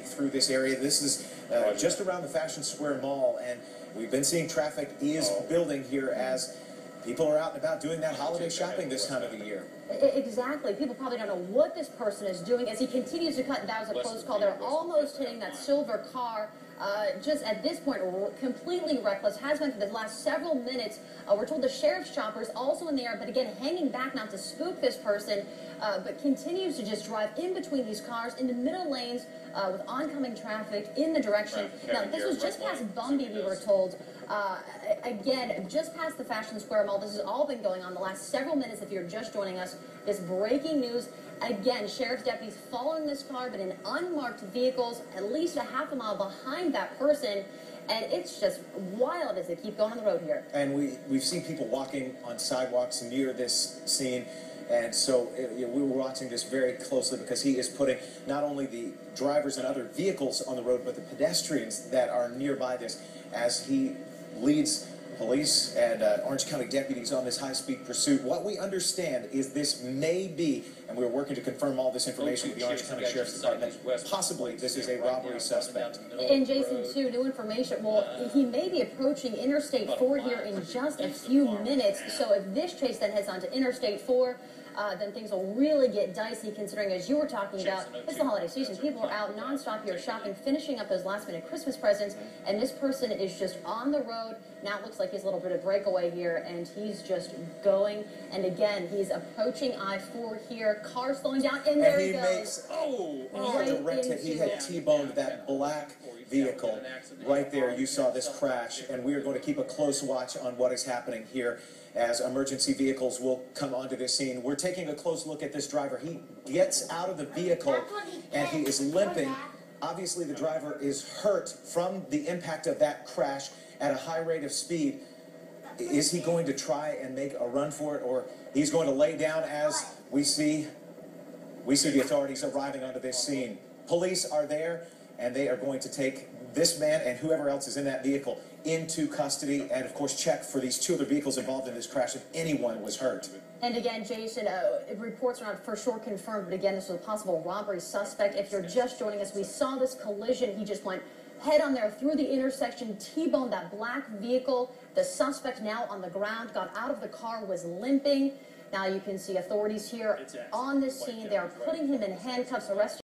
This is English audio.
through this area. This is just around the Fashion Square Mall, and we've been seeing traffic is building here as people are out and about doing that holiday shopping this time of the year. Exactly. People probably don't know what this person is doing as he continues to cut. That was a close call. They're almost hitting that silver car. Just at this point, completely reckless. Has been for the last several minutes. We're told the sheriff's chopper is also in the air, but again, hanging back not to spook this person, but continues to just drive in between these cars in the middle lanes with oncoming traffic in the direction. Now, this was just past Bumby, we were told. Again, just past the Fashion Square Mall. This has all been going on the last several minutes. If you're just joining us, this breaking news. Again, sheriff's deputies following this car, but in unmarked vehicles, at least a half a mile behind that person. And it's just wild as they keep going on the road here. And we've seen people walking on sidewalks near this scene. And so we were watching this very closely because he is putting not only the drivers and other vehicles on the road, but the pedestrians that are nearby this as he leads police and Orange County deputies on this high-speed pursuit. What we understand is this may be, and we're working to confirm all this information with the Orange County Sheriff's Department, possibly this is a robbery suspect. And Jason, too, new information. Well, he may be approaching Interstate 4 here in just a few minutes. So if this chase then heads on to Interstate 4, then things will really get dicey, considering, as you were talking about, it's the holiday season. People are out nonstop here shopping, finishing up those last-minute Christmas presents, and this person is just on the road. Now it looks like he's a little bit of breakaway here, and he's just going. And again, he's approaching I-4 here. Car slowing down, and there he goes. He had T-boned that black vehicle right there. You saw this crash, and we are going to keep a close watch on what is happening here as emergency vehicles will come onto this scene. We're taking a close look at this driver. He gets out of the vehicle and he is limping. Obviously, the driver is hurt from the impact of that crash at a high rate of speed. Is he going to try and make a run for it, or he's going to lay down as we see the authorities arriving onto this scene? Police are there, and they are going to take this man and whoever else is in that vehicle into custody and, of course, check for these two other vehicles involved in this crash if anyone was hurt. And again, Jason, reports are not for sure confirmed, but again, this was a possible robbery suspect. If you're just joining us, we saw this collision. He just went head on there through the intersection, T-boned that black vehicle. The suspect now on the ground, got out of the car, was limping. Now you can see authorities here on the scene. They are putting him in handcuffs, arresting